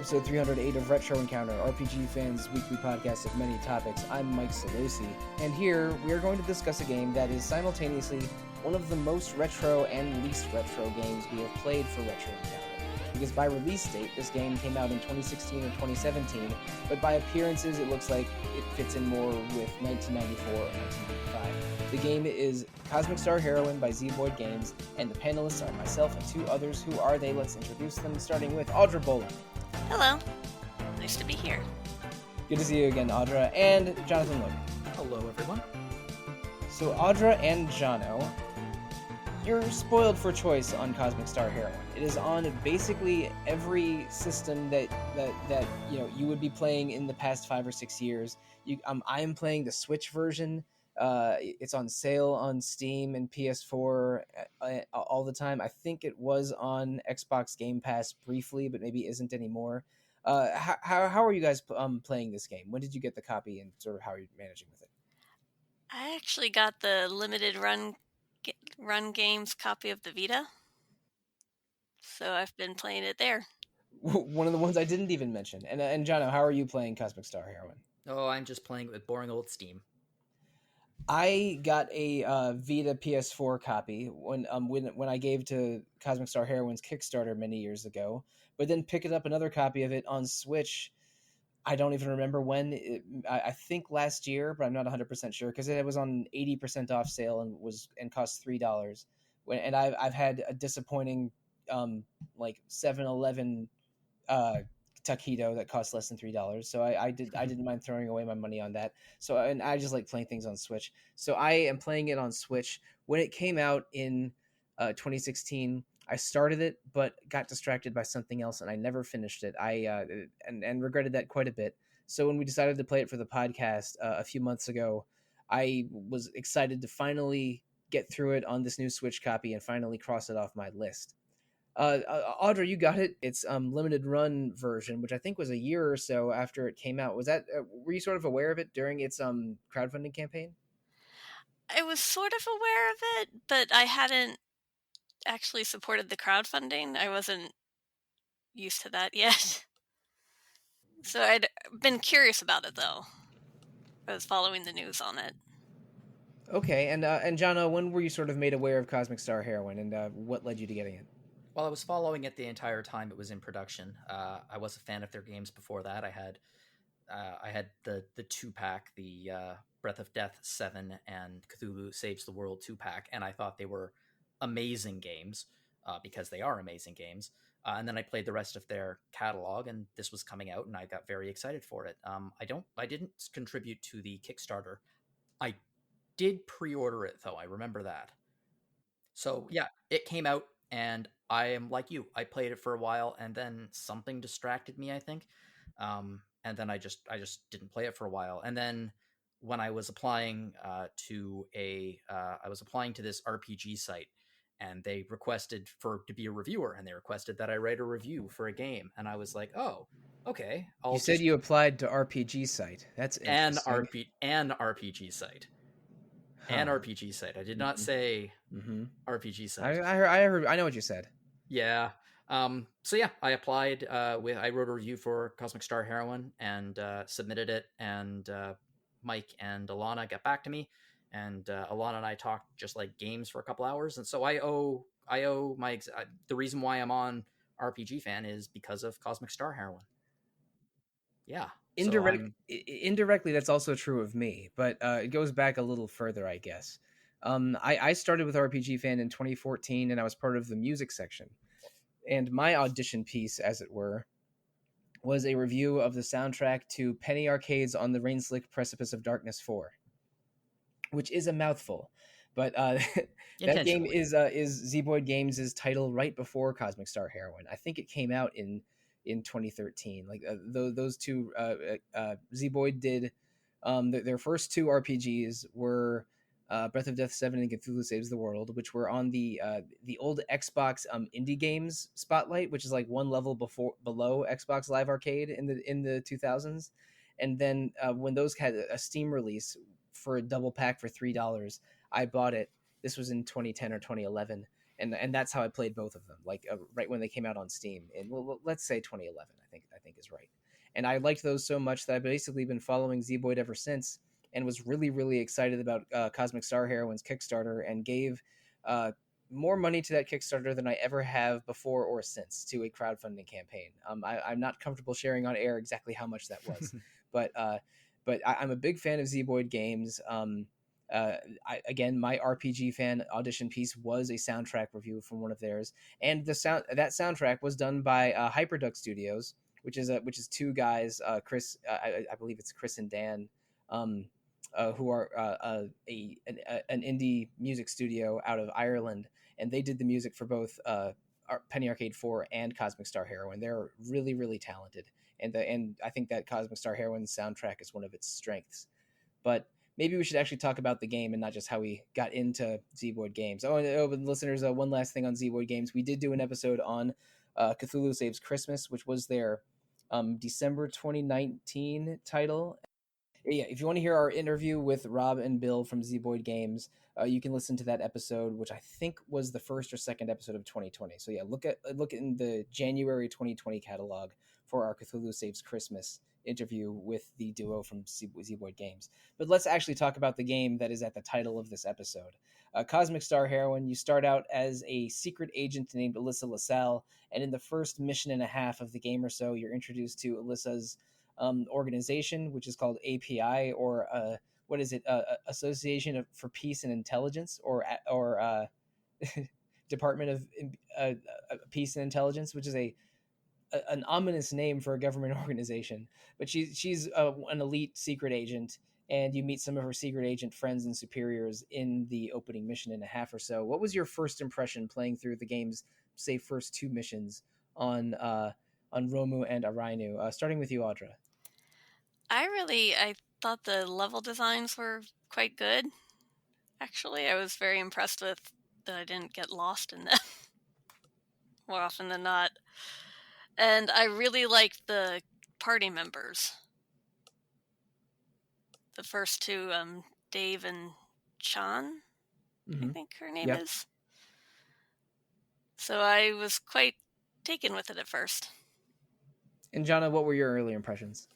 episode 308 of Retro Encounter, RPG fans' weekly podcast of many topics. I'm Mike Sollosi, and here we are going to discuss a game that is simultaneously one of the most retro and least retro games we have played for Retro Encounter. Because by release date, this game came out in 2016 or 2017, but by appearances, it looks like it fits in more with 1994 or 1995. The game is Cosmic Star Heroine by Zvoid Games, and the panelists are myself and two others. Who are they? Let's introduce them, starting with Audra Boland. Hello. Nice to be here. Good to see you again, Audra, and Jonathan Logan. Hello, everyone. So, Audra and Jono, you're spoiled for choice on Cosmic Star Heroine. It is on basically every system that you would be playing in the past 5 or 6 years. I am playing the Switch version. It's on sale on Steam and PS4 all the time. I think it was on Xbox Game Pass briefly, but maybe isn't anymore. How are you guys playing this game? When did you get the copy, and sort of how are you managing with it? I actually got the limited run games copy of the Vita, so I've been playing it there. One of the ones I didn't even mention. And Jono, how are you playing Cosmic Star Heroine? Oh, I'm just playing with boring old Steam. I got a Vita PS4 copy when I gave to Cosmic Star Heroine's Kickstarter many years ago, but then picked up another copy of it on Switch. I don't even remember when. I think last year, but I'm not 100% sure because it was on 80% off sale and cost $3. And I've had a disappointing like 7-Eleven taquito that cost less than $3. So I didn't mind throwing away my money on that. So and I just like playing things on Switch. So I am playing it on Switch. When it came out in 2016, I started it, but got distracted by something else, and I never finished it. I regretted that quite a bit. So when we decided to play it for the podcast a few months ago, I was excited to finally get through it on this new Switch copy and finally cross it off my list. Audra, you got it. It's limited run version, which I think was a year or so after it came out. Was that were you sort of aware of it during its crowdfunding campaign? I was sort of aware of it, but I hadn't actually supported the crowdfunding. I wasn't used to that yet. So I'd been curious about it, though. I was following the news on it. Okay, and Jono, when were you sort of made aware of Cosmic Star Heroine, and what led you to getting it? Well, I was following it the entire time it was in production. I was a fan of their games before that. I had the 2-pack, the Breath of Death 7 and Cthulhu Saves the World 2-pack, and I thought they were amazing games because they are amazing games. And then I played the rest of their catalog, and this was coming out, and I got very excited for it. I didn't contribute to the Kickstarter. I did pre-order it, though. I remember that. So yeah, it came out, and I am like you. I played it for a while, and then something distracted me, I think. And then I just didn't play it for a while. And then when I was applying to this RPG site, and they requested to be a reviewer, and they requested that I write a review for a game, and I was like, oh, okay. You said you applied to RPG site. That's interesting. An RPG site. Huh. An RPG site. I did not say RPG site. I know what you said. Yeah. So yeah, I applied. I wrote a review for Cosmic Star Heroine and submitted it. And Mike and Alana got back to me, and Alana and I talked just like games for a couple hours. And so I owe the reason why I'm on RPG Fan is because of Cosmic Star Heroine. Yeah. Indirectly, that's also true of me, but it goes back a little further, I guess. I started with RPG Fan in 2014, and I was part of the music section. And my audition piece, as it were, was a review of the soundtrack to Penny Arcade's On the Rain-Slick Precipice of Darkness 4, which is a mouthful. But that game is Zvoid Games' title right before Cosmic Star Heroine. I think it came out in 2013. Like those two, Zvoid did their first two RPGs were Breath of Death 7 and Cthulhu Saves the World, which were on the old Xbox indie games spotlight, which is like one level below Xbox Live Arcade in the 2000s. And then when those had a Steam release for a double pack for $3, I bought it. This was in 2010 or 2011. and that's how I played both of them. Like right when they came out on Steam, and let's say 2011, I think is right. And I liked those so much that I've basically been following Zeboyd ever since, and was really really excited about Cosmic Star Heroine's Kickstarter, and gave more money to that Kickstarter than I ever have before or since to a crowdfunding campaign. I'm not comfortable sharing on air exactly how much that was, but I'm a big fan of Zeboyd games. Again, my RPG fan audition piece was a soundtrack review from one of theirs, and that soundtrack was done by Hyperduck Studios, which is two guys, Chris, I believe it's Chris and Dan, who are an indie music studio out of Ireland, and they did the music for both Penny Arcade 4 and Cosmic Star Heroine. They're really really talented, and I think that Cosmic Star Heroine's soundtrack is one of its strengths. But maybe we should actually talk about the game and not just how we got into Zeboyd games. And listeners, one last thing on Zeboyd games. We did do an episode on Cthulhu Saves Christmas, which was their December 2019 title. Yeah, if you want to hear our interview with Rob and Bill from Zeboyd Games, you can listen to that episode, which I think was the first or second episode of 2020. So yeah, look in the January 2020 catalog for our Cthulhu Saves Christmas interview with the duo from Zeboyd Games. But let's actually talk about the game that is at the title of this episode. Cosmic Star Heroine, you start out as a secret agent named Alyssa LaSalle, and in the first mission and a half of the game or so, you're introduced to Alyssa's organization, which is called API, or what is it? Association for Peace and Intelligence, or Department of Peace and Intelligence, which is an ominous name for a government organization. But she's an elite secret agent, and you meet some of her secret agent friends and superiors in the opening mission and a half or so. What was your first impression playing through the game's, say, first two missions on Romu and Arainu? Starting with you, Audra. I thought the level designs were quite good. Actually, I was very impressed with that I didn't get lost in them more often than not. And I really liked the party members. The first two, Dave and Chan, I think her name is. So I was quite taken with it at first. And Jana, what were your early impressions?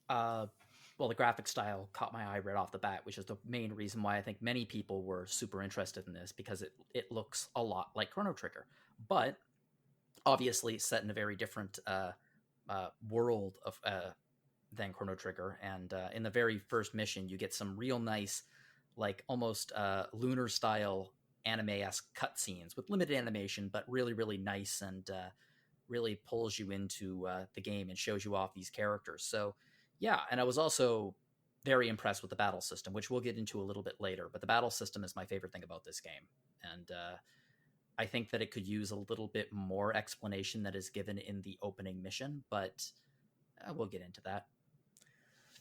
Well, the graphic style caught my eye right off the bat, which is the main reason why I think many people were super interested in this, because it looks a lot like Chrono Trigger, but obviously set in a very different world of than Chrono Trigger. And in the very first mission, you get some real nice, like almost lunar style anime-esque cutscenes with limited animation, but really, really nice, and really pulls you into the game and shows you off these characters. So yeah, and I was also very impressed with the battle system, which we'll get into a little bit later. But the battle system is my favorite thing about this game. And I think that it could use a little bit more explanation that is given in the opening mission, but we'll get into that.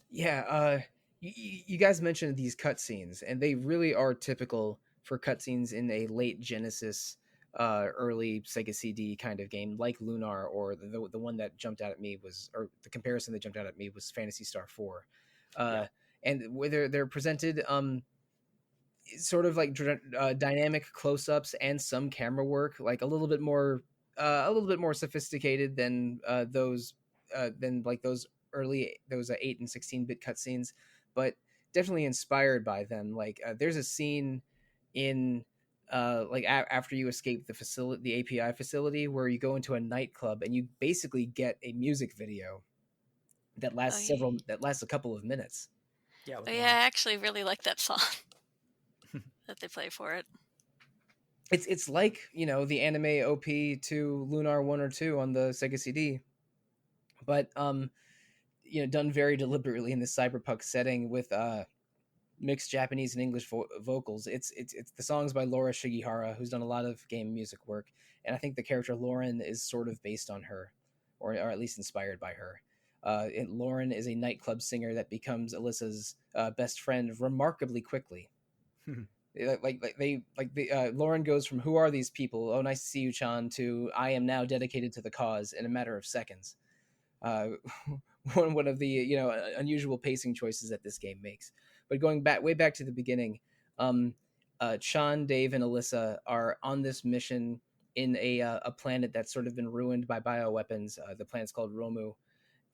Yeah, you guys mentioned these cutscenes, and they really are typical for cutscenes in a late Genesis, early Sega CD kind of game, like Lunar, or the one that jumped out at me was, or the comparison that jumped out at me was Phantasy Star 4. And whether they're presented sort of like dynamic close-ups and some camera work, like a little bit more sophisticated than those early 8 and 16-bit cutscenes, but definitely inspired by them. Like there's a scene in after you escape the API facility, where you go into a nightclub and you basically get a music video that lasts a couple of minutes. Yeah, I actually really like that song that they play for it. It's like, the anime OP to Lunar 1 or 2 on the Sega CD, but done very deliberately in this cyberpunk setting with mixed Japanese and English vocals. It's the songs by Laura Shigihara, who's done a lot of game music work, and I think the character Lauren is sort of based on her, or at least inspired by her. Lauren is a nightclub singer that becomes Alyssa's best friend remarkably quickly. Lauren goes from "Who are these people? Oh, nice to see you, Chan," to "I am now dedicated to the cause" in a matter of seconds. One of the unusual pacing choices that this game makes. But going way back to the beginning, Sean, Dave, and Alyssa are on this mission in a planet that's sort of been ruined by bioweapons. The planet's called Romu,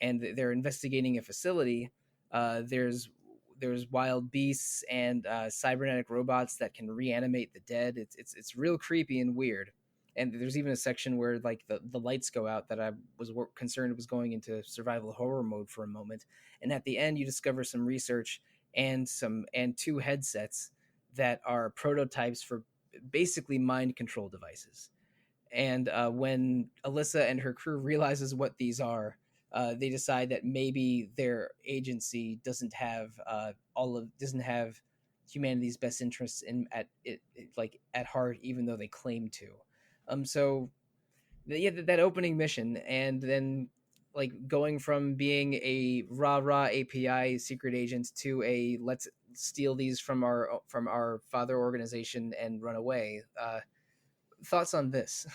and they're investigating a facility. There's wild beasts and cybernetic robots that can reanimate the dead. It's real creepy and weird. And there's even a section where like the lights go out that I was concerned was going into survival horror mode for a moment. And at the end, you discover some research and two headsets that are prototypes for basically mind control devices. And when Alyssa and her crew realizes what these are, they decide that maybe their agency doesn't have humanity's best interests like at heart, even though they claim to. So yeah, that opening mission, and then like going from being a rah API secret agent to a let's steal these from our father organization and run away. Thoughts on this?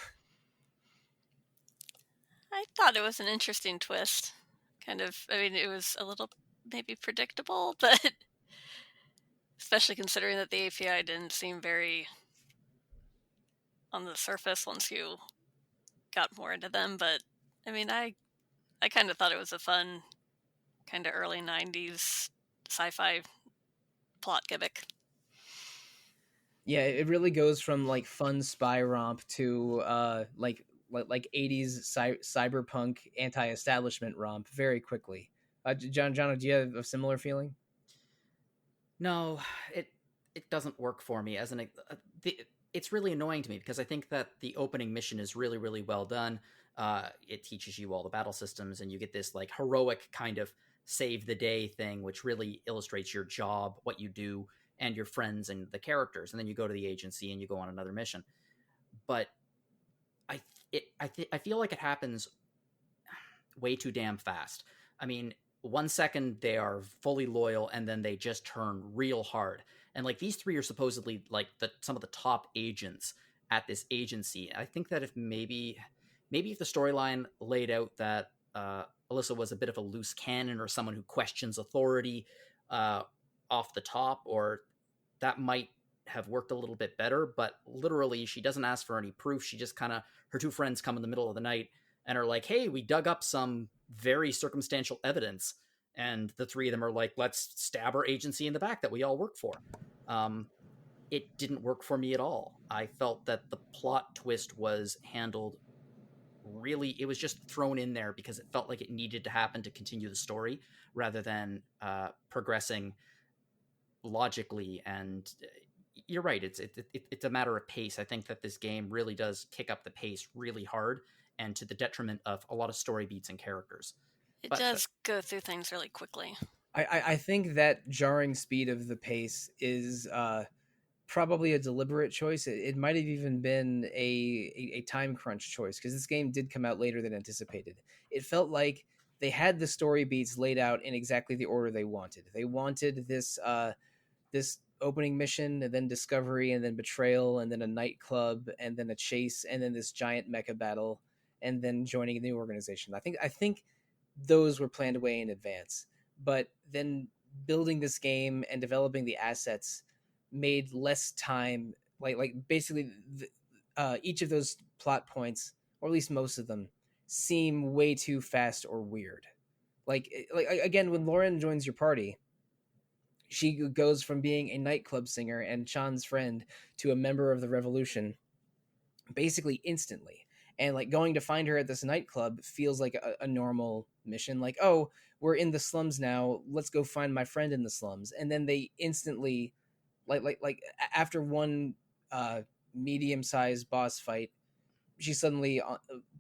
I thought it was an interesting twist. Kind of, I mean, it was a little maybe predictable, but especially considering that the API didn't seem very on the surface once you got more into them. But I mean, I kind of thought it was a fun kind of early 90s sci-fi plot gimmick. Yeah, it really goes from like fun spy romp to like 80s cyberpunk anti-establishment romp very quickly. John, do you have a similar feeling? No, it doesn't work for me as it's really annoying to me because I think that the opening mission is really, really well done. It teaches you all the battle systems, and you get this like heroic kind of save the day thing, which really illustrates your job, what you do, and your friends and the characters. And then you go to the agency and you go on another mission. But I feel like it happens way too damn fast. I mean, 1 second they are fully loyal, and then they just turn real hard. And like these three are supposedly like some of the top agents at this agency. I think that if maybe if the storyline laid out that Alyssa was a bit of a loose cannon or someone who questions authority off the top, or that might have worked a little bit better. But literally, she doesn't ask for any proof. She just kind of, her two friends come in the middle of the night and are like, hey, we dug up some very circumstantial evidence. And the three of them are like, let's stab our agency in the back that we all work for. It didn't work for me at all. I felt that the plot twist was handled really, it was just thrown in there because it felt like it needed to happen to continue the story rather than progressing logically. And you're right, it's a matter of pace. I think that this game really does kick up the pace really hard, and to the detriment of a lot of story beats and characters. It does go through things really quickly. I think that jarring speed of the pace is probably a deliberate choice. It might have even been a time crunch choice, because this game did come out later than anticipated. It felt like they had the story beats laid out in exactly the order they wanted. They wanted this opening mission, and then discovery, and then betrayal, and then a nightclub, and then a chase, and then this giant mecha battle, and then joining a new organization. I think those were planned away in advance. But then building this game and developing the assets made less time. Like basically, each of those plot points, or at least most of them, seem way too fast or weird. Like again, when Lauren joins your party, she goes from being a nightclub singer and Sean's friend to a member of the revolution basically instantly. And like going to find her at this nightclub feels like a normal mission. Like, oh, we're in the slums now, let's go find my friend in the slums. And then they instantly, like after one medium-sized boss fight, she's suddenly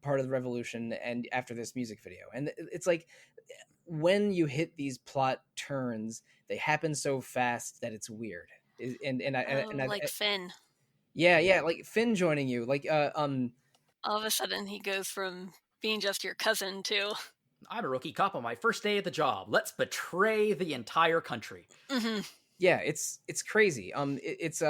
part of the revolution, and after this music video. And it's like, when you hit these plot turns, they happen so fast that it's weird. Like Finn. Yeah, like Finn joining you, like all of a sudden he goes from being just your cousin to, I'm a rookie cop on my first day at the job, let's betray the entire country. Mm-hmm. Yeah, it's crazy. It's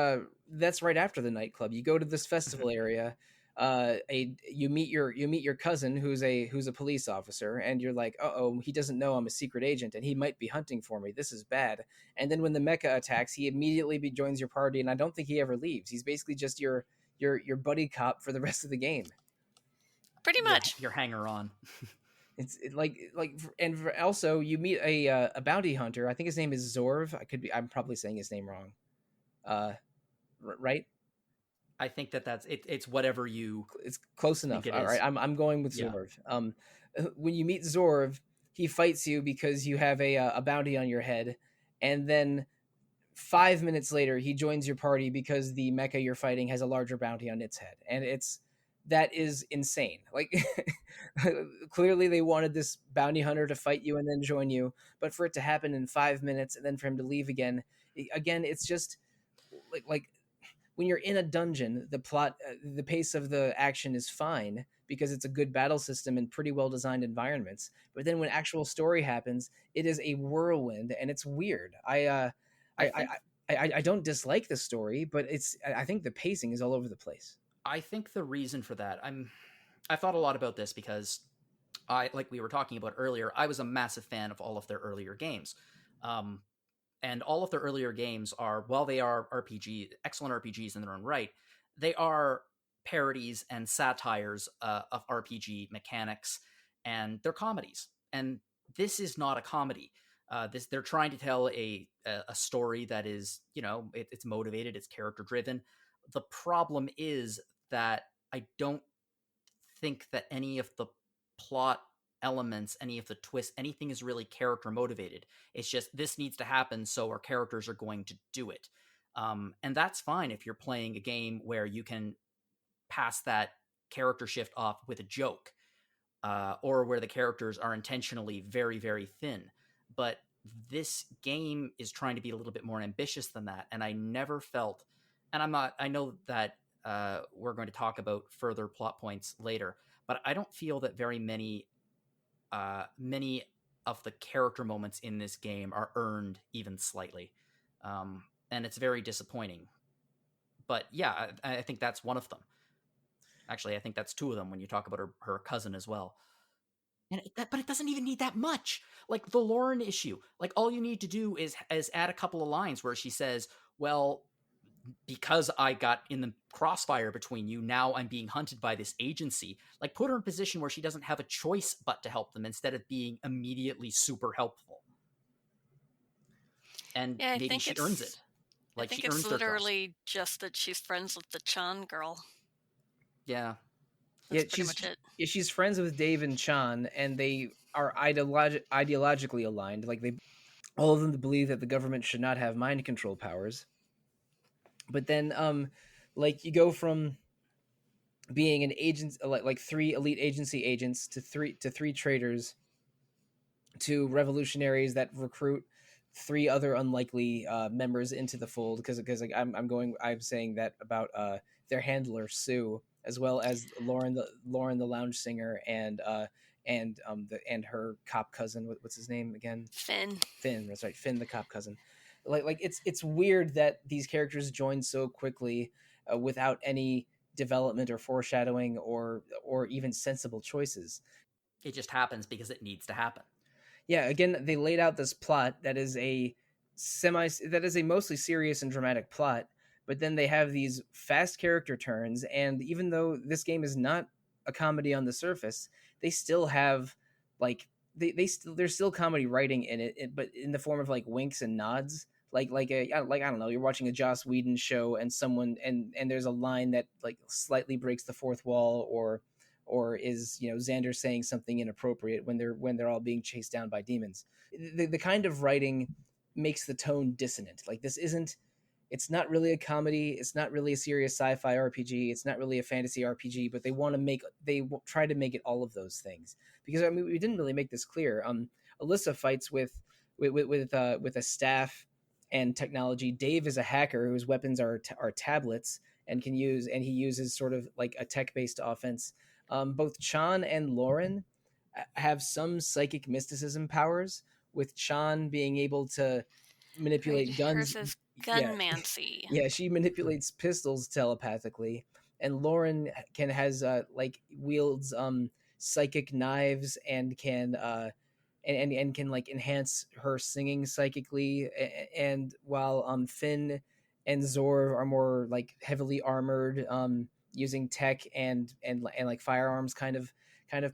that's right after the nightclub. You go to this festival area. you meet your cousin who's a police officer, and you're like, oh, he doesn't know I'm a secret agent, and he might be hunting for me. This is bad. And then when the mecha attacks, he immediately joins your party, and I don't think he ever leaves. He's basically just your buddy cop for the rest of the game. Pretty much. Your hanger on. And also you meet a bounty hunter. I think his name is Zorv. I'm probably saying his name wrong. Right? I think that's it. It's whatever you. It's close enough. All right, I'm going with Yeah. Zorv. When you meet Zorv, he fights you because you have a bounty on your head, and then 5 minutes later, he joins your party because the mecha you're fighting has a larger bounty on its head, and that is insane. Like, clearly they wanted this bounty hunter to fight you and then join you, but for it to happen in 5 minutes and then for him to leave again, it's just like when you're in a dungeon, the plot, the pace of the action is fine because it's a good battle system and pretty well designed environments. But then when actual story happens, it is a whirlwind and it's weird. I don't dislike the story, but I think the pacing is all over the place. I think the reason for that, I thought a lot about this because like we were talking about earlier, I was a massive fan of all of their earlier games. And all of their earlier games are, while they are excellent RPGs in their own right, they are parodies and satires of RPG mechanics, and they're comedies. And this is not a comedy. They're trying to tell a story that is, it's motivated, it's character driven. The problem is that I don't think that any of the plot elements, any of the twists, anything is really character motivated. It's just, this needs to happen, so our characters are going to do it. And that's fine if you're playing a game where you can pass that character shift off with a joke, or where the characters are intentionally very, very thin. But this game is trying to be a little bit more ambitious than that, and I never felt, and I know that we're going to talk about further plot points later, but I don't feel that very many of the character moments in this game are earned even slightly. And it's very disappointing. But yeah, I think that's one of them. Actually, I think that's two of them when you talk about her cousin as well. But it doesn't even need that much. Like the Lauren issue, like all you need to do is add a couple of lines where she says, well, because I got in the crossfire between you, now I'm being hunted by this agency. Like, put her in a position where she doesn't have a choice but to help them instead of being immediately super helpful. And maybe she earns it. Like, I think it's literally just that she's friends with the Chan girl. Yeah. That's pretty much it. Yeah, she's friends with Dave and Chan, and they are ideologically aligned. Like, all of them believe that the government should not have mind control powers. But then, like, you go from being an agent, like 3 elite agency agents to three traitors, to revolutionaries that recruit 3 other unlikely members into the fold. Because like I'm saying that about their handler Sue, as well as Lauren the lounge singer, and her cop cousin. What's his name again? Finn. That's right, Finn the cop cousin. Like it's weird that these characters join so quickly without any development or foreshadowing or even sensible choices. It just happens because it needs to happen. Yeah, again, they laid out this plot that is a mostly serious and dramatic plot, but then they have these fast character turns, and even though this game is not a comedy on the surface, they still have like there's still comedy writing in it, but in the form of like winks and nods. Like I don't know, you're watching a Joss Whedon show and someone and there's a line that like slightly breaks the fourth wall, or is, Xander saying something inappropriate when they're all being chased down by demons. The kind of writing makes the tone dissonant. Like, it's not really a comedy, it's not really a serious sci-fi RPG, it's not really a fantasy RPG, but they try to make it all of those things. Because I mean, we didn't really make this clear. Alyssa fights with a staff and technology. Dave is a hacker whose weapons are tablets and he uses sort of like a tech-based offense. Both Chan and Lauren have some psychic mysticism powers, with Chan being able to manipulate guns. Hers is gunmancy. Yeah, she manipulates pistols telepathically. and Lauren has like wields psychic knives and can and can like enhance her singing psychically, and while Finn and Zor are more like heavily armored, using tech and like firearms kind of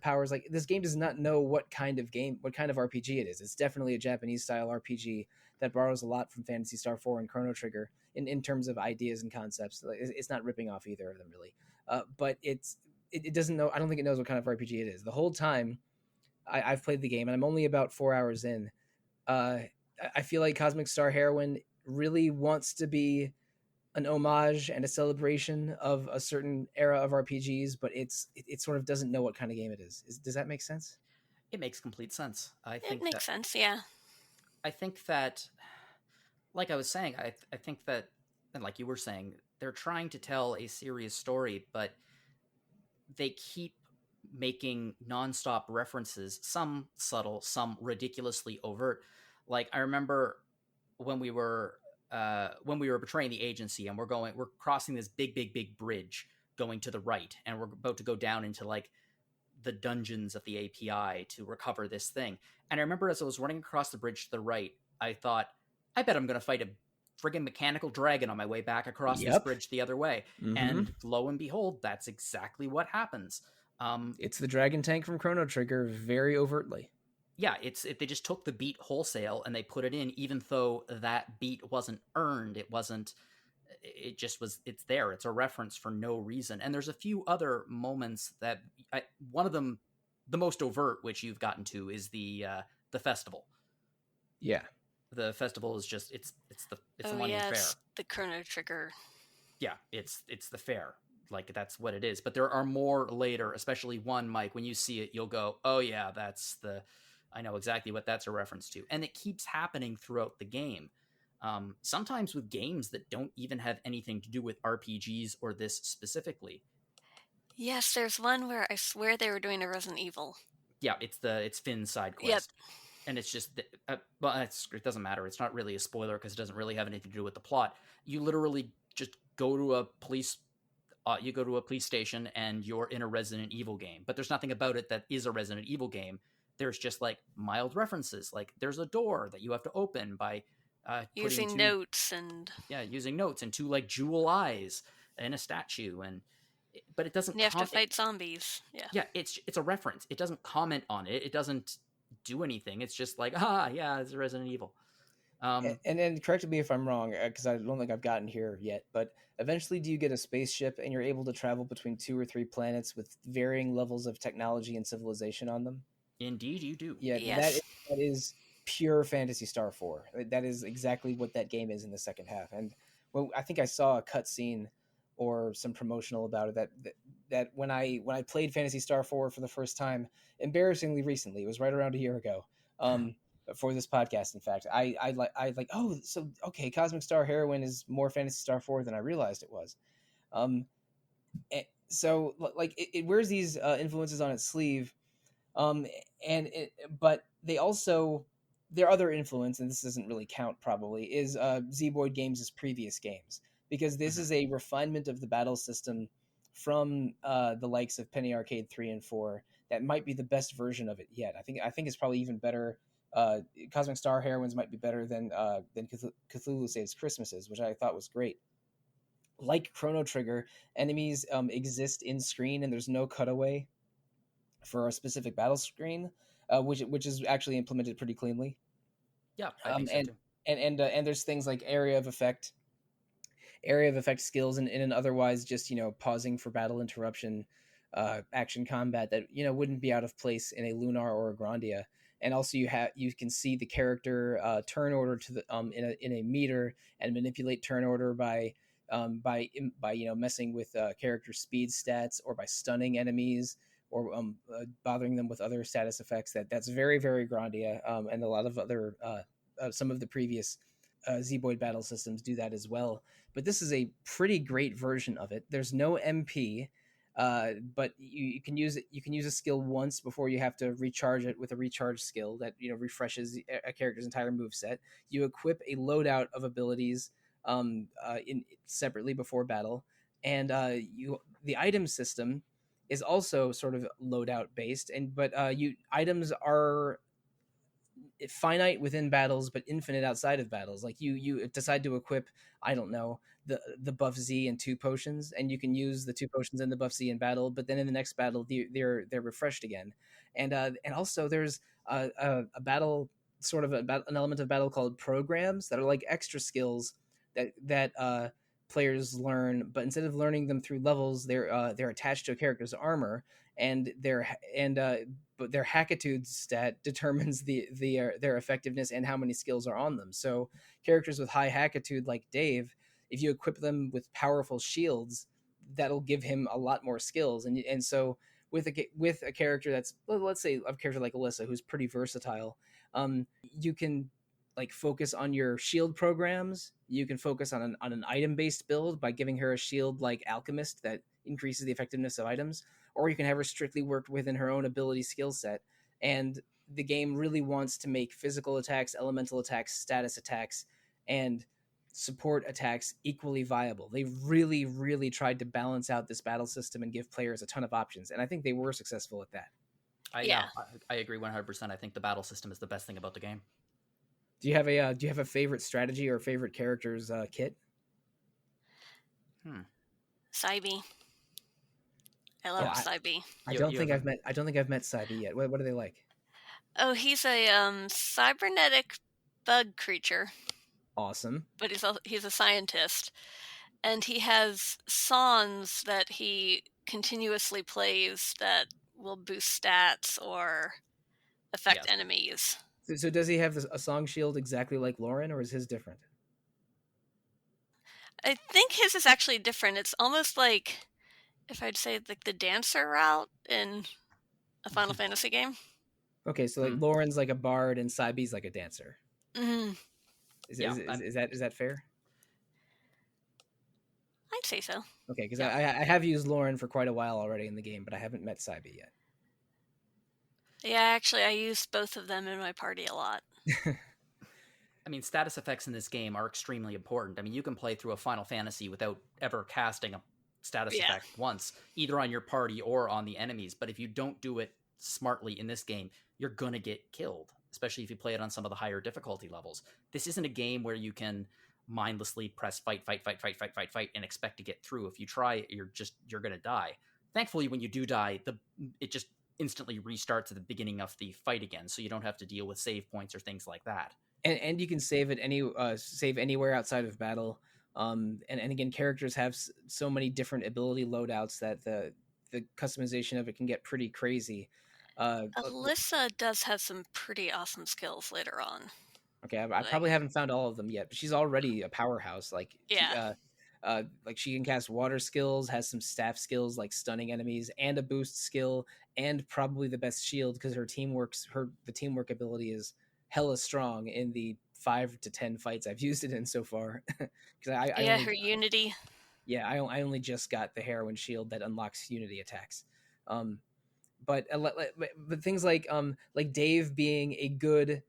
powers. Like, this game does not know what kind of RPG it is. It's definitely a Japanese style RPG that borrows a lot from Fantasy Star 4 and Chrono Trigger in terms of ideas and concepts. Like, it's not ripping off either of them really, but it doesn't know. I don't think it knows what kind of RPG it is. The whole time I've played the game, and I'm only about 4 hours in. Uh, I feel like Cosmic Star Heroine really wants to be an homage and a celebration of a certain era of RPGs, but it sort of doesn't know what kind of game it is. Does that make sense? It makes complete sense. It makes sense, yeah. I think that, like I was saying, I think that, and like you were saying, they're trying to tell a serious story, but they keep making nonstop references, some subtle, some ridiculously overt. Like, I remember when we were betraying the agency, and we're crossing this big bridge going to the right, and we're about to go down into like the dungeons of the API to recover this thing. And I remember as I was running across the bridge to the right, I thought, I bet I'm going to fight a friggin' mechanical dragon on my way back across this bridge the other way. Mm-hmm. And lo and behold, that's exactly what happens. It's the dragon tank from Chrono Trigger, very overtly. Yeah, they just took the beat wholesale and they put it in, even though that beat wasn't earned. It just was. It's there. It's a reference for no reason. And there's a few other moments that one of them, the most overt, which you've gotten to, is the festival. Yeah, the festival is just it's the Monument Fair. It's the Chrono Trigger. Yeah, it's the fair. Like, that's what it is. But there are more later, especially one, Mike, when you see it, you'll go, oh yeah, I know exactly what that's a reference to. And it keeps happening throughout the game. Sometimes with games that don't even have anything to do with RPGs or this specifically. Yes, there's one where I swear they were doing a Resident Evil. Yeah, it's Finn's side quest. Yep. And it's just, it doesn't matter. It's not really a spoiler because it doesn't really have anything to do with the plot. You literally just go to a police station and you're in a Resident Evil game. But there's nothing about it that is a Resident Evil game. There's just like mild references. Like, there's a door that you have to open by using notes and two like jewel eyes in a statue, but it doesn't. You have to fight zombies. Yeah. It's a reference. It doesn't comment on it. It doesn't do anything. It's just like, it's a Resident Evil. And correct me if I'm wrong, because I don't think I've gotten here yet, but eventually do you get a spaceship and you're able to travel between 2 or 3 planets with varying levels of technology and civilization on them? Indeed you do. Yeah, yes. That is pure Phantasy Star 4. That is exactly what that game is in the second half. And I think I saw a cutscene or some promotional about it that when I played Phantasy Star 4 for the first time, embarrassingly recently, it was right around a year ago, for this podcast, in fact, I like, oh, so okay, Cosmic Star Heroine is more Phantasy Star 4 than I realized it was. So like it wears these influences on its sleeve, but they also, their other influence, and this doesn't really count probably, is Zeboyd Games' previous games, because this is a refinement of the battle system from the likes of Penny Arcade 3 and 4 that might be the best version of it yet. I think it's probably even better. Cosmic Star Heroines might be better than Cthulhu Saves Christmases, which I thought was great. Like Chrono Trigger, enemies exist in screen and there's no cutaway for a specific battle screen, which is actually implemented pretty cleanly. Yeah, I think so too. And there's things like area of effect skills and in an otherwise just pausing for battle interruption action combat that wouldn't be out of place in a Lunar or a Grandia. And also you can see the character turn order to the in a meter and manipulate turn order by messing with character speed stats or by stunning enemies or bothering them with other status effects. That's very, very Grandia, and a lot of other some of the previous Zeboyd battle systems do that as well. But this is a pretty great version of it. There's no MP. But you can use it. You can use a skill once before you have to recharge it with a recharge skill that refreshes a character's entire moveset. You equip a loadout of abilities separately before battle. and the item system is also sort of loadout based, but you items are finite within battles but infinite outside of battles. Like you decide to equip, I don't know, the buff Z and 2 potions, and you can use the 2 potions and the buff Z in battle, but then in the next battle they're refreshed again. And also there's a battle, sort of an element of battle called programs that are like extra skills that players learn, but instead of learning them through levels, they're attached to a character's armor, and but their hackitude stat determines their effectiveness and how many skills are on them. So characters with high hackitude like Dave, if you equip them with powerful shields, that'll give him a lot more skills. And so with a character that's, let's say a character like Alyssa, who's pretty versatile, you can like focus on your shield programs. You can focus on an item based build by giving her a shield like Alchemist that increases the effectiveness of items, or you can have her strictly worked within her own ability skill set. And the game really wants to make physical attacks, elemental attacks, status attacks, and support attacks equally viable. They really, really tried to balance out this battle system and give players a ton of options, and I think they were successful at that. Yeah, I agree 100%. I think the battle system is the best thing about the game. Do you have a favorite strategy or favorite characters kit? Cybe. I love Cybe. I don't think I've met Cybe yet. What are they like? Oh, he's a cybernetic bug creature. Awesome. But he's a scientist, and he has songs that he continuously plays that will boost stats or affect enemies. So does he have a song shield exactly like Lauren, or is his different? I think his is actually different. It's almost like, if I'd say, like the dancer route in a Final Fantasy game. Okay, so like Lauren's like a bard and Cybe's like a dancer. Mm-hmm. Is that fair? I'd say so. Okay, because I have used Lauren for quite a while already in the game, but I haven't met Cybe yet. Yeah, actually, I use both of them in my party a lot. I mean, status effects in this game are extremely important. I mean, you can play through a Final Fantasy without ever casting a status effect once, either on your party or on the enemies. But if you don't do it smartly in this game, you're going to get killed, especially if you play it on some of the higher difficulty levels. This isn't a game where you can mindlessly press fight, and expect to get through. If you try, you're going to die. Thankfully, when you do die, it just instantly restarts at the beginning of the fight again, so you don't have to deal with save points or things like that. And you can save at save anywhere outside of battle. And again, characters have so many different ability loadouts that the customization of it can get pretty crazy. Alyssa does have some pretty awesome skills later on. Okay, I probably haven't found all of them yet, but she's already a powerhouse. Like she can cast water skills, has some staff skills like stunning enemies, and a boost skill, and probably the best shield because the teamwork ability is hella strong in the 5 to 10 fights I've used it in so far. Her Unity. Yeah, I only just got the heroine shield that unlocks Unity attacks. But things like Dave being a good,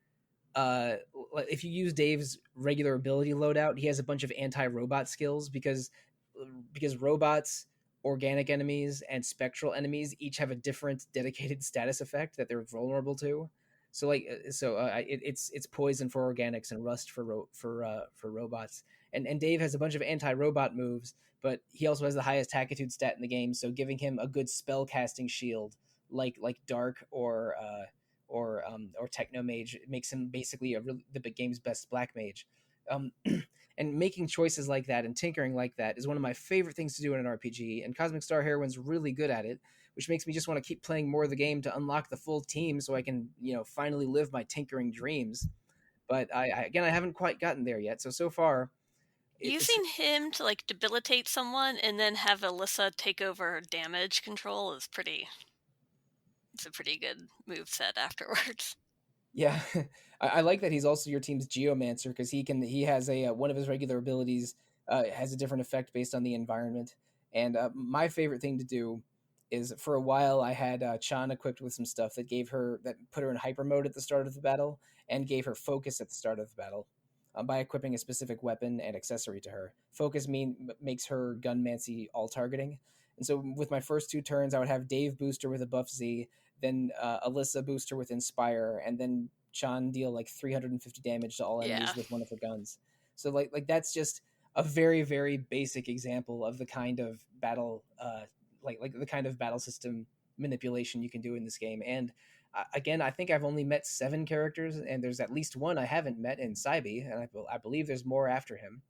if you use Dave's regular ability loadout, he has a bunch of anti-robot skills because robots, organic enemies, and spectral enemies each have a different dedicated status effect that they're vulnerable to. So it's poison for organics and rust for robots. And Dave has a bunch of anti-robot moves, but he also has the highest hackitude stat in the game. So giving him a good spell casting shield like Dark or Techno Mage makes him basically the big game's best black mage. And making choices like that and tinkering like that is one of my favorite things to do in an RPG. And Cosmic Star Heroine's really good at it, which makes me just want to keep playing more of the game to unlock the full team so I can, finally live my tinkering dreams. But I haven't quite gotten there yet. So far, using him to like debilitate someone and then have Alyssa take over damage control is it's a pretty good move set afterwards. Yeah, I like that he's also your team's Geomancer because he has one of his regular abilities has a different effect based on the environment. And my favorite thing to do is, for a while I had Chan equipped with some stuff that put her in hyper mode at the start of the battle and gave her focus at the start of the battle. by equipping a specific weapon and accessory to her. Focus makes her gunmancy all targeting. And so with my first 2 turns, I would have Dave booster with a buff Z, then Alyssa booster with Inspire, and then Chan deal like 350 damage to all Yeah. enemies with one of her guns. So like that's just a very very basic example of the kind of battle like the kind of battle system manipulation you can do in this game. And again, I think I've only met 7 characters, and there's at least one I haven't met in Saibi, and I believe there's more after him.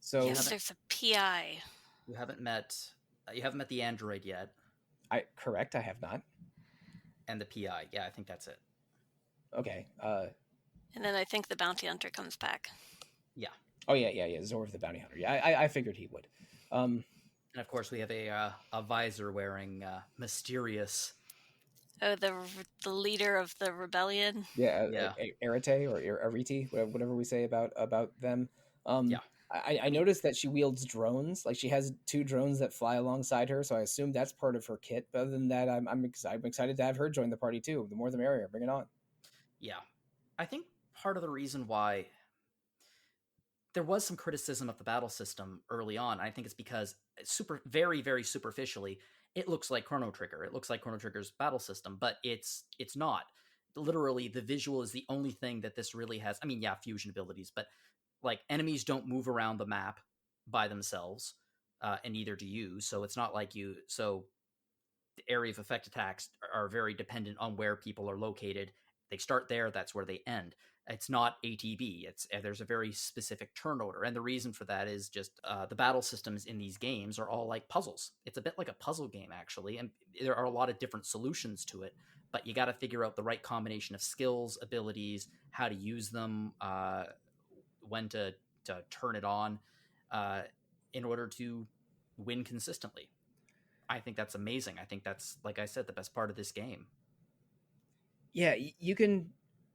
So Yes, there's a PI. You haven't met the android yet, correct, I have not. and the PI. Yeah, I think that's it. Okay. And then I think the bounty hunter comes back. Yeah. Oh yeah. Zorv the bounty hunter. Yeah, I figured he would. And of course, we have a visor wearing mysterious. Oh, the leader of the rebellion. Yeah. Arete or Ariti, whatever we say about them. Yeah. I noticed that she wields drones. Like she has 2 drones that fly alongside her, so I assume that's part of her kit. But other than that, I'm excited to have her join the party too. The more the merrier. Bring it on. Yeah, I think part of the reason why there was some criticism of the battle system early on, I think it's because very very superficially, it looks like Chrono Trigger. It looks like Chrono Trigger's battle system, but it's not. Literally, the visual is the only thing that this really has. I mean, yeah, fusion abilities, but like enemies don't move around the map by themselves, and neither do you. So it's not like you. So the area of effect attacks are very dependent on where people are located. They start there, that's where they end. It's not ATB. There's a very specific turn order, and the reason for that is just the battle systems in these games are all like puzzles. It's a bit like a puzzle game actually, and there are a lot of different solutions to it. But you got to figure out the right combination of skills, abilities, how to use them, when to turn it on, in order to win consistently. I think that's amazing. I think that's, like I said, the best part of this game. Yeah, you can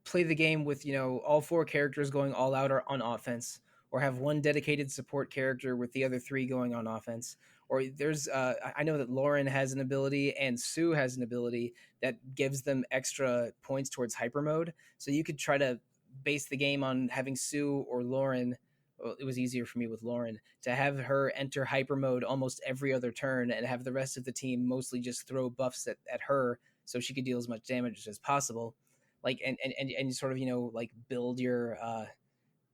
play the game with all 4 characters going all out or on offense, or have one dedicated support character with the other 3 going on offense. Or there's I know that Lauren has an ability and Sue has an ability that gives them extra points towards hyper mode. So you could try to base the game on having Sue or Lauren. Well, it was easier for me with Lauren to have her enter hyper mode almost every other turn and have the rest of the team mostly just throw buffs at her so she could deal as much damage as possible. Like and sort of like build your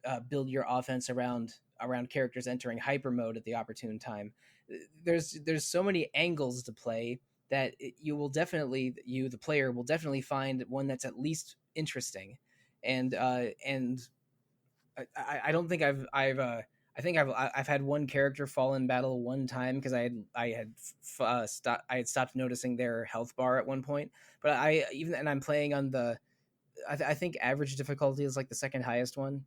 offense around characters entering hyper mode at the opportune time. There's so many angles to play that you the player will definitely find one that's at least interesting. And I don't think I think I've had one character fall in battle one time because I had stopped noticing their health bar at one point. But I'm playing on the I think average difficulty is like the second highest one.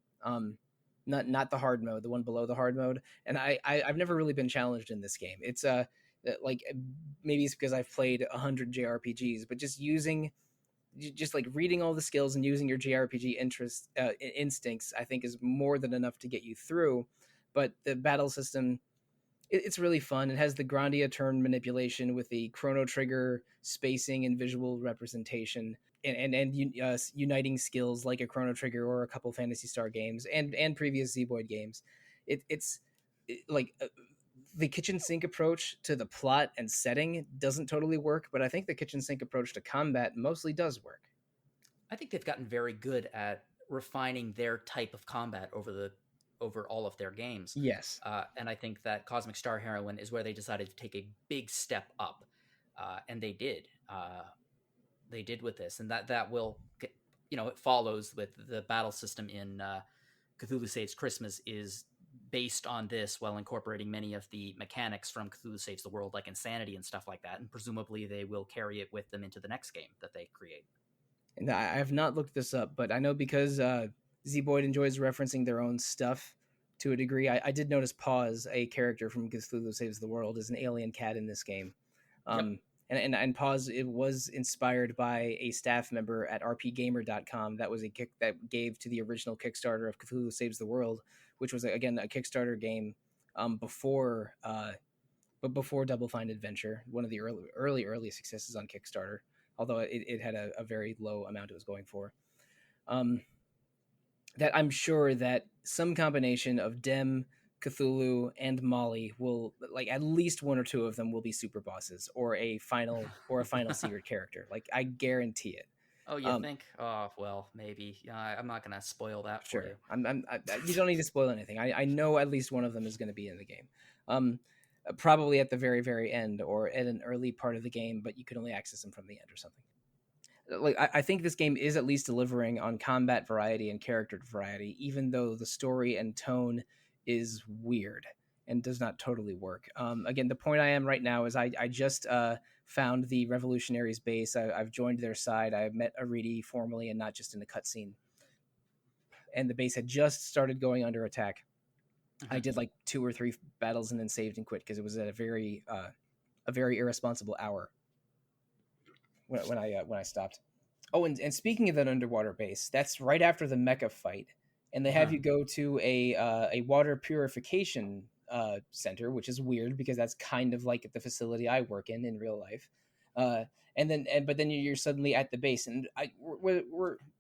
Not the hard mode, the one below the hard mode. And I've never really been challenged in this game. It's like maybe it's because I've played 100 JRPGs, but just like reading all the skills and using your JRPG instincts, I think is more than enough to get you through. But the battle system, it's really fun. It has the Grandia turn manipulation with the Chrono Trigger spacing and visual representation, and uniting skills like a Chrono Trigger or a couple Phantasy Star games and previous Zeboyd games. It's the kitchen sink approach to the plot and setting doesn't totally work, but I think the kitchen sink approach to combat mostly does work. I think they've gotten very good at refining their type of combat over all of their games. Yes. And I think that Cosmic Star Heroine is where they decided to take a big step up. And they did. They did with this. And that will, it follows with the battle system in Cthulhu Saves Christmas is based on this while incorporating many of the mechanics from Cthulhu Saves the World, like Insanity and stuff like that. And presumably they will carry it with them into the next game that they create. And I have not looked this up, but I know because Zeboyd enjoys referencing their own stuff to a degree. I did notice Pause, a character from Cthulhu Saves the World, is an alien cat in this game. Yep. And Pause, it was inspired by a staff member at rpgamer.com. That was a kick that gave to the original Kickstarter of Cthulhu Saves the World, which was again a Kickstarter game before Double Fine Adventure, one of the early successes on Kickstarter. Although it had a very low amount it was going for. That I'm sure that some combination of Dem, Cthulhu, and Molly will, like, at least one or two of them will be super bosses or a final secret character. Like, I guarantee it. Oh, you think? Oh, well, maybe. I'm not gonna spoil that for Sure. you. You don't need to spoil anything. I know at least one of them is going to be in the game. Um, Probably at the very, very end or at an early part of the game, but you can only access them from the end or something. Like, I think this game is at least delivering on combat variety and character variety, even though the story and tone is weird and does not totally work. Again, the point I am right now is I just found the Revolutionaries base. I've joined their side. I've met Aridi formally and not just in a cutscene. And the base had just started going under attack. I did like 2 or 3 battles and then saved and quit because it was at a very irresponsible hour when I stopped. Oh, and speaking of that underwater base, that's right after the mecha fight, and they have you go to a water purification center, which is weird because that's kind of like the facility I work in real life. But then you're suddenly at the base, and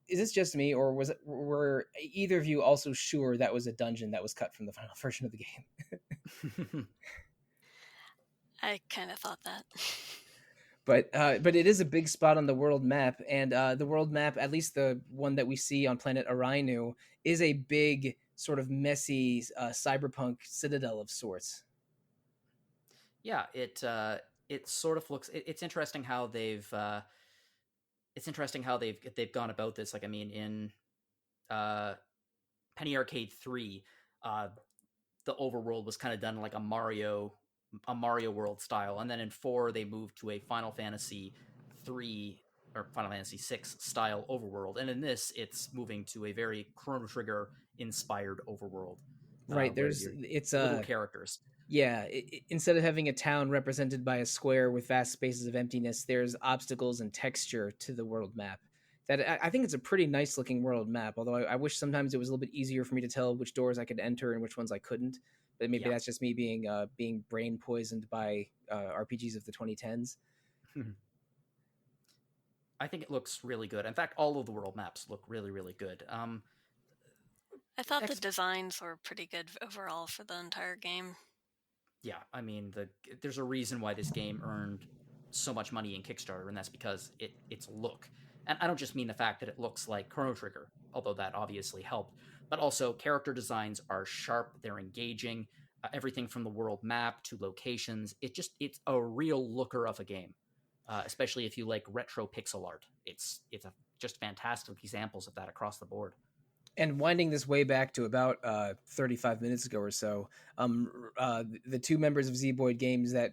is this just me, or were either of you also sure that was a dungeon that was cut from the final version of the game? I kind of thought that. But it is a big spot on the world map, and the world map, at least the one that we see on planet Arainu, is a big sort of messy cyberpunk citadel of sorts. Yeah, it sort of looks. It's interesting how they've gone about this. Like, I mean, in Penny Arcade 3, the overworld was kind of done like a Mario world style, and then in 4 they moved to a Final Fantasy 3 or Final Fantasy 6 style overworld, and in this it's moving to a very Chrono Trigger inspired overworld. Right, it's little characters. Yeah, instead of having a town represented by a square with vast spaces of emptiness, there's obstacles and texture to the world map. That I think it's a pretty nice looking world map, although I wish sometimes it was a little bit easier for me to tell which doors I could enter and which ones I couldn't. But maybe that's just me being brain poisoned by RPGs of the 2010s. I think it looks really good. In fact, all of the world maps look really, really good. I thought the designs were pretty good overall for the entire game. Yeah, I mean, there's a reason why this game earned so much money in Kickstarter, and that's because its look. And I don't just mean the fact that it looks like Chrono Trigger, although that obviously helped, but also character designs are sharp, they're engaging, everything from the world map to locations. It's a real looker of a game, especially if you like retro pixel art. It's just fantastic examples of that across the board. And winding this way back to about 35 minutes ago or so, the 2 members of Zboyd Games that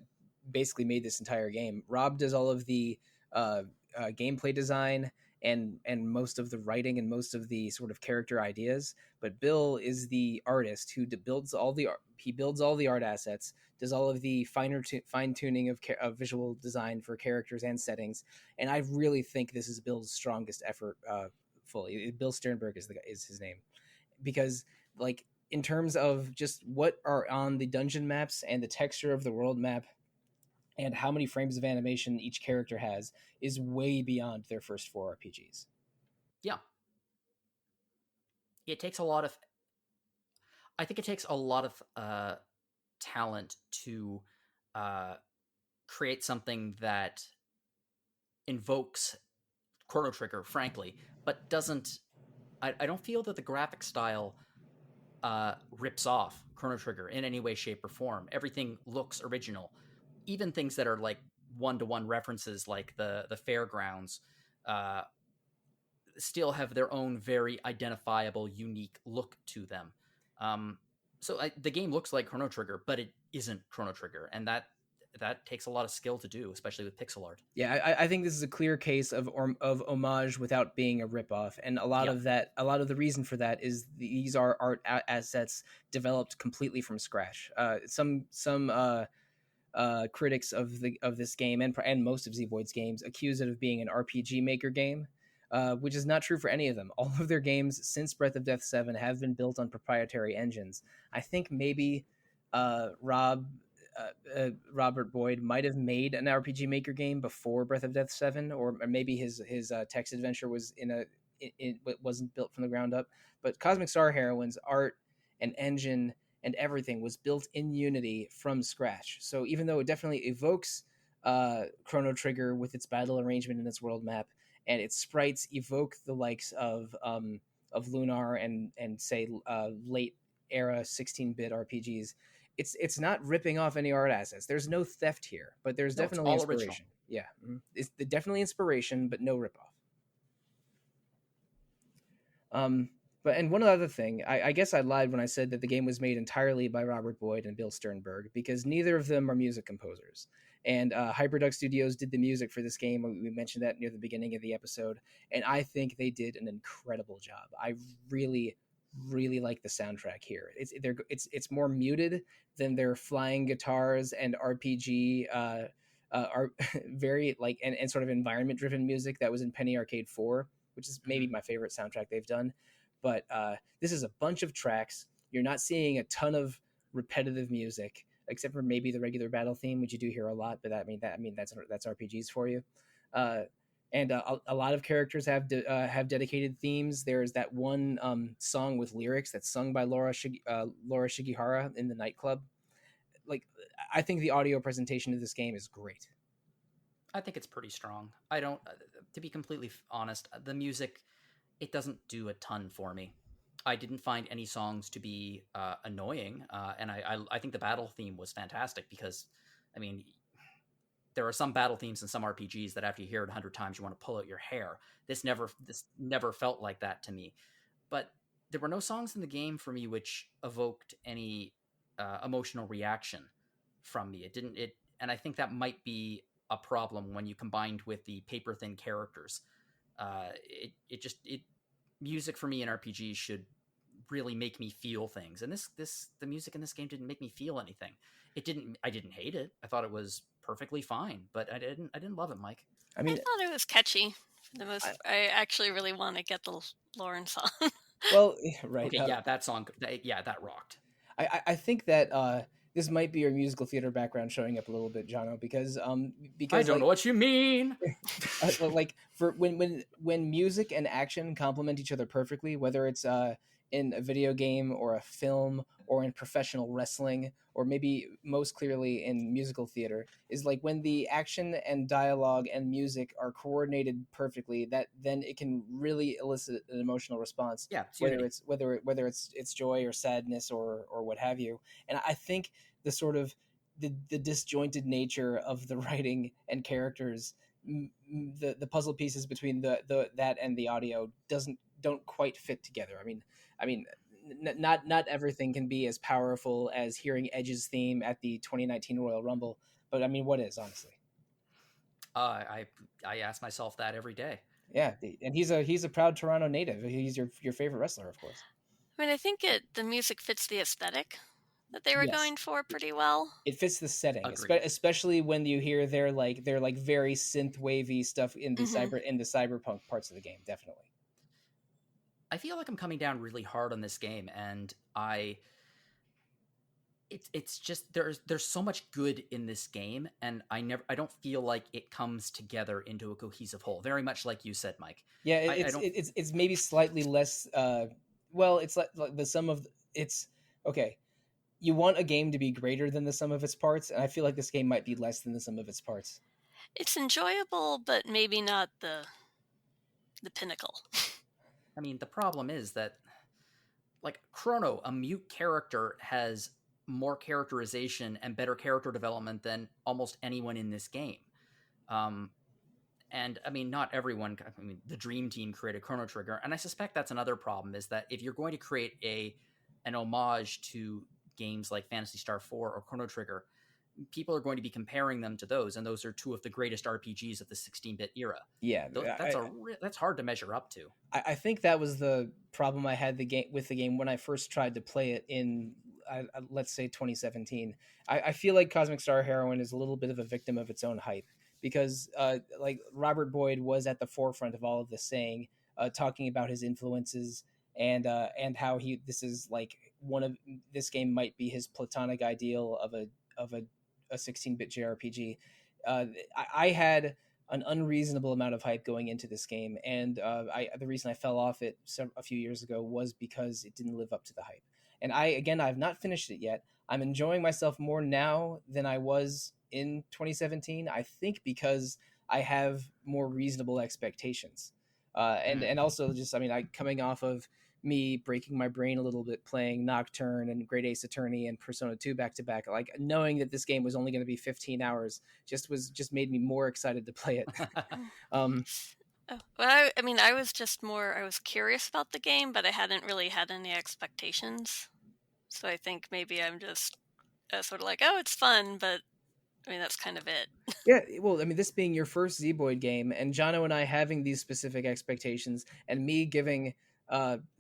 basically made this entire game, Rob does all of the gameplay design and most of the writing and most of the sort of character ideas, but Bill is the artist who builds all the art assets, does all of the fine tuning of visual design for characters and settings, and I really think this is Bill's strongest effort. Fully, Bill Sternberg is his name, because like in terms of just what are on the dungeon maps and the texture of the world map and how many frames of animation each character has is way beyond their first 4 RPGs. Yeah, I think it takes a lot of talent to create something that invokes Chrono Trigger, frankly, but doesn't. I don't feel that the graphic style rips off Chrono Trigger in any way, shape, or form. Everything looks original. Even things that are like one-to-one references, like the fairgrounds, still have their own very identifiable, unique look to them. The game looks like Chrono Trigger, but it isn't Chrono Trigger, and that takes a lot of skill to do, especially with pixel art. Yeah, I think this is a clear case of homage without being a ripoff, and a lot of the reason for that is these are art assets developed completely from scratch. Some critics of this game and most of Zboyd's games accuse it of being an RPG Maker game, which is not true for any of them. All of their games since Breath of Death 7 have been built on proprietary engines. I think maybe Robert Boyd might have made an RPG Maker game before Breath of Death 7, or maybe his text adventure was in it wasn't built from the ground up. But Cosmic Star Heroine's art and engine and everything was built in Unity from scratch. So even though it definitely evokes Chrono Trigger with its battle arrangement and its world map, and its sprites evoke the likes of Lunar and say late era 16-bit RPGs. It's not ripping off any art assets. There's no theft here, but there's No, it's definitely all original. inspiration. Yeah, it's definitely inspiration, but no ripoff. But and one other thing, I guess I lied when I said that the game was made entirely by Robert Boyd and Bill Sternberg, because neither of them are music composers. And Hyperduck Studios did the music for this game. We mentioned that near the beginning of the episode, and I think they did an incredible job. I really, really like the soundtrack here. It's more muted than their flying guitars and RPG. Are very like and sort of environment driven music that was in Penny Arcade 4, which is maybe my favorite soundtrack they've done. But this is a bunch of tracks. You're not seeing a ton of repetitive music, except for maybe the regular battle theme, which you do hear a lot. But that's RPGs for you. And a lot of characters have dedicated themes. There's that one song with lyrics that's sung by Laura Shigihara in the nightclub. Like, I think the audio presentation of this game is great. I think it's pretty strong. I don't, to be completely honest, the music, it doesn't do a ton for me. I didn't find any songs to be annoying, and I think the battle theme was fantastic because, I mean, there are some battle themes in some RPGs that after you hear it 100 times, you want to pull out your hair. This never felt like that to me. But there were no songs in the game for me which evoked any emotional reaction from me. It didn't. And I think that might be a problem when you combined with the paper thin characters. Music for me in RPGs should really make me feel things, and the music in this game didn't make me feel anything. I didn't hate it. I thought it was perfectly fine, but I didn't love it, Mike. I thought it was catchy for the most. I actually really want to get the Lauren song. Well, right. Okay, yeah, that song, that rocked. I think that this might be your musical theater background showing up a little bit, Jono, because I don't know what you mean. Like for when music and action complement each other perfectly, whether it's in a video game or a film or in professional wrestling or maybe most clearly in musical theater, is like when the action and dialogue and music are coordinated perfectly, that then it can really elicit an emotional response. Yeah, whether it's joy or sadness or what have you. And I think the sort of the disjointed nature of the writing and characters, the puzzle pieces between the that and the audio don't quite fit together. I mean, not everything can be as powerful as hearing Edge's theme at the 2019 Royal Rumble, but I mean, what is, honestly? I ask myself that every day. Yeah, and he's a proud Toronto native. He's your favorite wrestler, of course. I mean, I think the music fits the aesthetic that they were going for pretty well. It fits the setting, especially when you hear their very synth wavy stuff in the cyberpunk parts of the game. Definitely. I feel like I'm coming down really hard on this game, and it's just there's so much good in this game, and I don't feel like it comes together into a cohesive whole. Very much like you said, Mike. Yeah, it's maybe slightly less. Well, it's like the sum of it's okay. You want a game to be greater than the sum of its parts, and I feel like this game might be less than the sum of its parts. It's enjoyable, but maybe not the pinnacle. I mean, the problem is that, like, Chrono, a mute character, has more characterization and better character development than almost anyone in this game. And, I mean, not everyone... I mean, the Dream Team created Chrono Trigger, and I suspect that's another problem, is that if you're going to create an homage to games like Phantasy Star 4 or Chrono Trigger, people are going to be comparing them to those, and those are two of the greatest RPGs of the 16-bit era. Yeah, that's hard to measure up to. I think that was the problem I had with the game when I first tried to play it in, let's say, 2017. I feel like Cosmic Star Heroine is a little bit of a victim of its own hype, because like Robert Boyd was at the forefront of all of this, talking about his influences and how this is like this game might be his platonic ideal of a 16-bit JRPG. I had an unreasonable amount of hype going into this game, and the reason I fell off it a few years ago was because it didn't live up to the hype. And I've not finished it yet. I'm enjoying myself more now than I was in 2017. I think because I have more reasonable expectations, and also just, I mean, I coming off of me breaking my brain a little bit playing Nocturne and Great Ace Attorney and Persona 2 back to back, like knowing that this game was only going to be 15 hours just made me more excited to play it. um Oh, well, I mean, I was curious about the game, but I hadn't really had any expectations. So I think maybe I'm just sort of like, oh, it's fun, but I mean, that's kind of it. yeah, well, I mean, this being your first Zeboyd game, and Jono and I having these specific expectations, and me giving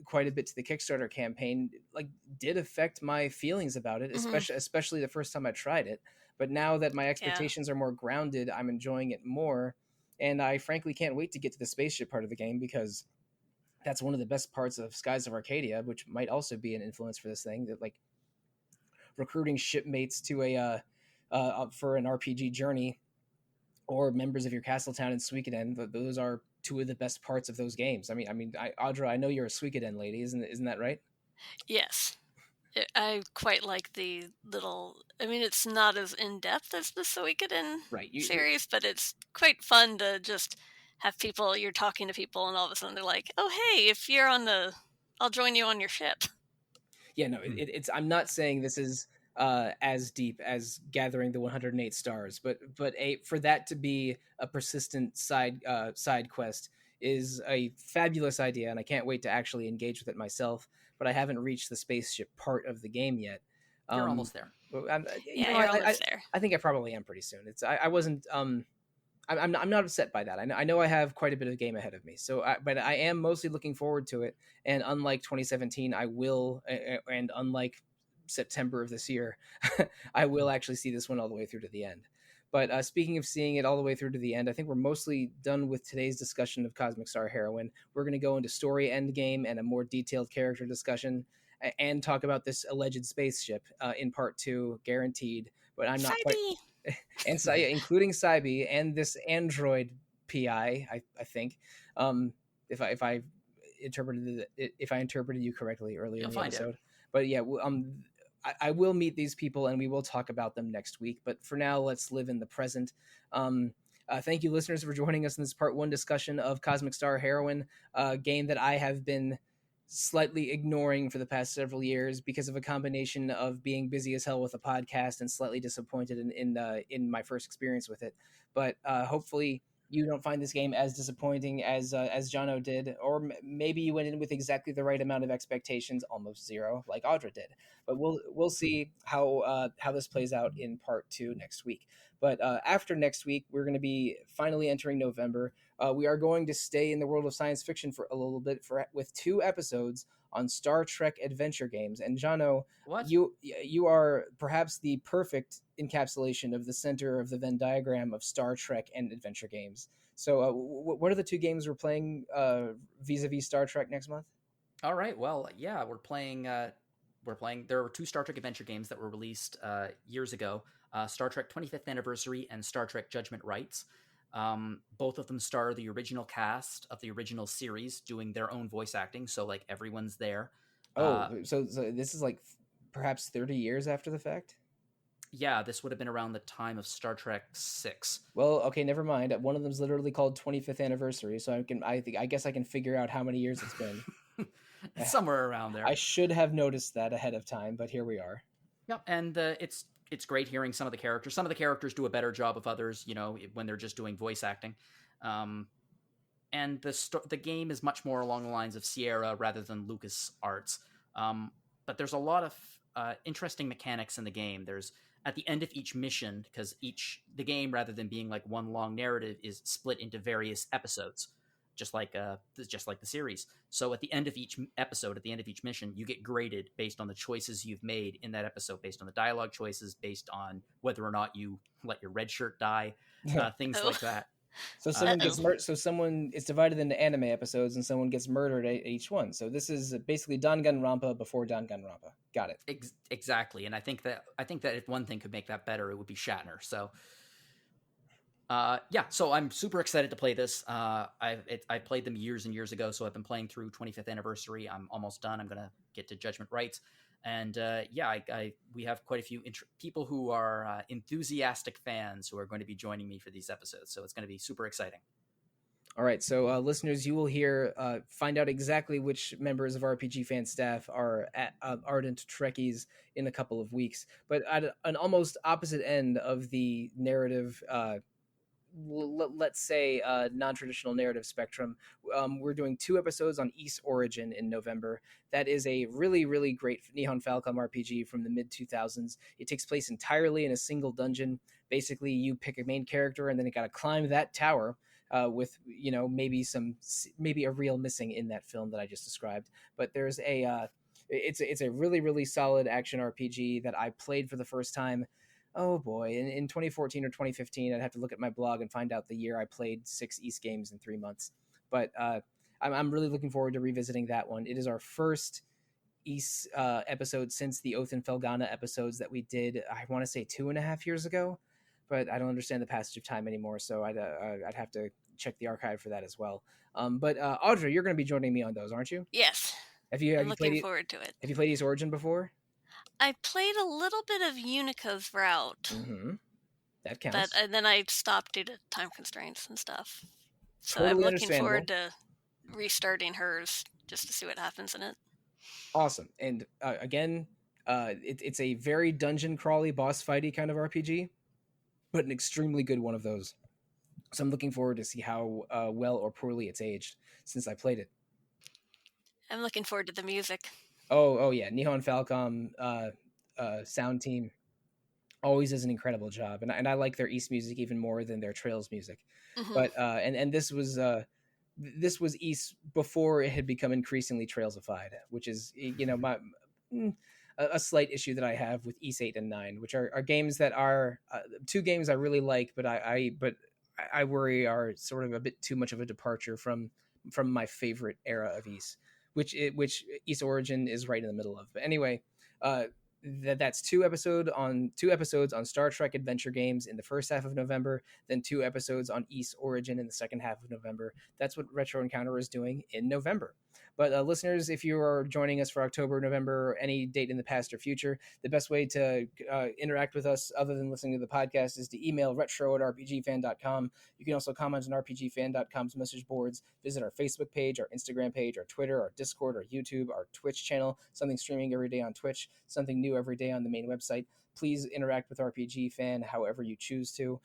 quite a bit to the Kickstarter campaign, like, did affect my feelings about it, especially the first time I tried it. But now that my expectations are more grounded, I'm enjoying it more, and I frankly can't wait to get to the spaceship part of the game, because that's one of the best parts of Skies of Arcadia, which might also be an influence for this thing. That, like, recruiting shipmates to for an RPG journey, or members of your castle town in Suikoden. Those are two of the best parts of those games. Audra, I know you're a Suikoden lady, isn't that right? Yes. I quite like the little. I mean, it's not as in depth as the Suikoden series, but it's quite fun to just have people. You're talking to people, and all of a sudden they're like, "Oh, hey, if you're on I'll join you on your ship." Yeah, no, it's. I'm not saying this is as deep as gathering the 108 stars, but for that to be a persistent side quest is a fabulous idea, and I can't wait to actually engage with it myself. But I haven't reached the spaceship part of the game yet. You're almost there. You're almost there. I think I probably am pretty soon. I wasn't. I'm not upset by that. I know I have quite a bit of game ahead of me. But I am mostly looking forward to it. And unlike 2017, and unlike September of this year, I will actually see this one all the way through to the end. But speaking of seeing it all the way through to the end, I think we're mostly done with today's discussion of Cosmic Star Heroine. We're going to go into story endgame and a more detailed character discussion, and talk about this alleged spaceship in part 2, guaranteed. But I'm not quite. And including Cybe and this android PI, I think, if I interpreted you correctly earlier in the episode. But yeah, I will meet these people and we will talk about them next week. But for now, let's live in the present. Thank you, listeners, for joining us in this part 1 discussion of Cosmic Star Heroine, a game that I have been slightly ignoring for the past several years because of a combination of being busy as hell with a podcast and slightly disappointed in my first experience with it. But hopefully you don't find this game as disappointing as Jono did, or maybe you went in with exactly the right amount of expectations, almost zero, like Audra did. But we'll see how this plays out in part 2 next week. But after next week, we're going to be finally entering November. We are going to stay in the world of science fiction for a little bit with 2 episodes on Star Trek adventure games. And Jono, you are perhaps the perfect encapsulation of the center of the Venn diagram of Star Trek and adventure games. So what are the 2 games we're playing vis-a-vis Star Trek next month? All right. Well, yeah, we're playing. There were 2 Star Trek adventure games that were released years ago: Star Trek 25th Anniversary and Star Trek Judgment Rights. Both of them star the original cast of the original series doing their own voice acting, so like everyone's there. So this is like perhaps 30 years after the fact? Yeah, this would have been around the time of Star Trek 6. Well, okay, never mind. One of them's literally called 25th Anniversary, so I guess I can figure out how many years it's been. Somewhere around there. I should have noticed that ahead of time, but here we are. Yep, and it's great hearing some of the characters. Some of the characters do a better job of others, when they're just doing voice acting. And the game is much more along the lines of Sierra rather than LucasArts. But there's a lot of interesting mechanics in the game. There's at the end of each mission, because the game, rather than being like one long narrative, is split into various episodes, just like the series. So at the end of each episode, at the end of each mission, you get graded based on the choices you've made in that episode, based on the dialogue choices, based on whether or not you let your red shirt die, things like that. So someone gets murdered. So it's divided into anime episodes, and someone gets murdered at each one. So this is basically Danganronpa before Danganronpa. Got it. Exactly. And I think that if one thing could make that better, it would be Shatner. So, Yeah, so I'm super excited to play this. I played them years and years ago, so I've been playing through 25th anniversary. I'm almost done. I'm gonna get to Judgment Rites, and we have quite a few people who are enthusiastic fans who are going to be joining me for these episodes. So it's going to be super exciting. All right, so listeners, you will find out exactly which members of RPG fan staff are ardent Trekkies in a couple of weeks. But at an almost opposite end of the narrative, let's say non-traditional narrative spectrum, we're doing 2 episodes on Ys Origin in November. That is a really, really great Nihon Falcom RPG from the mid-2000s. It takes place entirely in a single dungeon. Basically, you pick a main character, and then you got to climb that tower. With maybe a reel missing in that film that I just described, but there's it's a really, really solid action RPG that I played for the first time. Oh boy, in 2014 or 2015, I'd have to look at my blog and find out the year I played 6 Ys games in 3 months. But I'm really looking forward to revisiting that one. It is our first Ys episode since the Oath and Felghana episodes that we did, I want to say 2.5 years ago, but I don't understand the passage of time anymore, so I'd have to check the archive for that as well. But Audra, you're going to be joining me on those, aren't you? Yes. I'm looking forward to it. Have you played Ys Origin before? I played a little bit of Unica's route. Mm-hmm. That counts. And then I stopped due to time constraints and stuff. So Totally I'm looking forward to restarting hers just to see what happens in it. Awesome. And again, it's a very dungeon crawly, boss fighty kind of RPG, but an extremely good one of those. So I'm looking forward to see how well or poorly it's aged since I played it. I'm looking forward to the music. Oh yeah, Nihon Falcom sound team always does an incredible job, and I like their Ys music even more than their Trails music. Mm-hmm. But and this was Ys before it had become increasingly Trailsified, which is a slight issue that I have with Ys 8 and 9, which are games that are 2 games I really like, but I worry are sort of a bit too much of a departure from my favorite era of Ys, which Ys Origin is right in the middle of. But anyway, that's 2 episodes on Star Trek adventure games in the first half of November, then 2 episodes on Ys Origin in the second half of November. That's what Retro Encounter is doing in November. But listeners, if you are joining us for October, November, or any date in the past or future, the best way to interact with us other than listening to the podcast is to email retro@rpgfan.com. You can also comment on rpgfan.com's message boards, visit our Facebook page, our Instagram page, our Twitter, our Discord, our YouTube, our Twitch channel, something streaming every day on Twitch, something new every day on the main website. Please interact with RPG Fan however you choose to,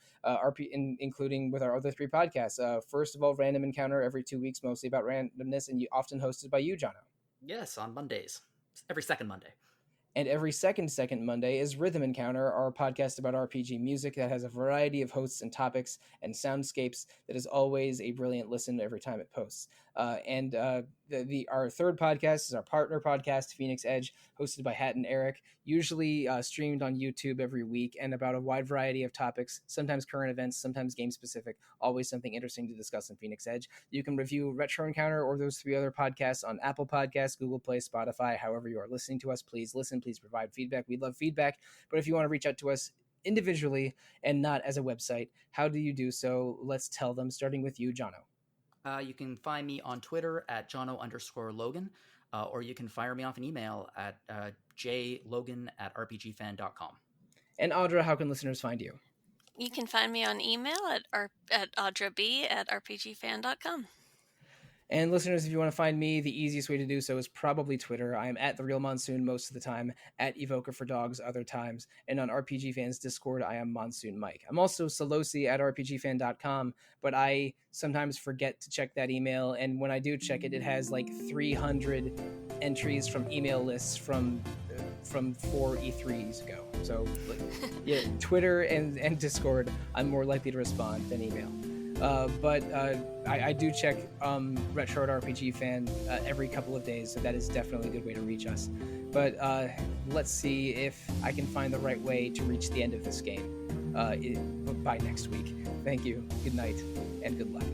including with our other 3 podcasts. First of all, Random Encounter every 2 weeks, mostly about randomness, and often hosted by you, Jono. Yes, on Mondays. Every second Monday. And every second Monday is Rhythm Encounter, our podcast about RPG music that has a variety of hosts and topics and soundscapes that is always a brilliant listen every time it posts. Our third podcast is our partner podcast, Phoenix Edge, hosted by Hat and Eric, usually streamed on YouTube every week, and about a wide variety of topics, sometimes current events, sometimes game specific, always something interesting to discuss on Phoenix Edge. You can review Retro Encounter or those 3 other podcasts on Apple Podcasts, Google Play, Spotify, however you are listening to us. Please listen, please provide feedback. We love feedback, but if you want to reach out to us individually and not as a website, how do you do so? Let's tell them, starting with you, Jono. You can find me on Twitter at Jono_Logan, or you can fire me off an email at jlogan@rpgfan.com. And Audra, how can listeners find you? You can find me on email at audrab@rpgfan.com. And listeners, if you want to find me, the easiest way to do so is probably Twitter. I am at The Real Monsoon most of the time, at Evoker for Dogs other times, and on RPG Fans Discord, I am Monsoon Mike. I'm also Sollosi at rpgfan.com, but I sometimes forget to check that email, and when I do check it, it has like 300 entries from email lists from 4 E3s ago. So yeah, Twitter and Discord, I'm more likely to respond than email. But I do check Retro at RPG Fan every couple of days, so that is definitely a good way to reach us. But let's see if I can find the right way to reach the end of this game by next week. Thank you, good night, and good luck.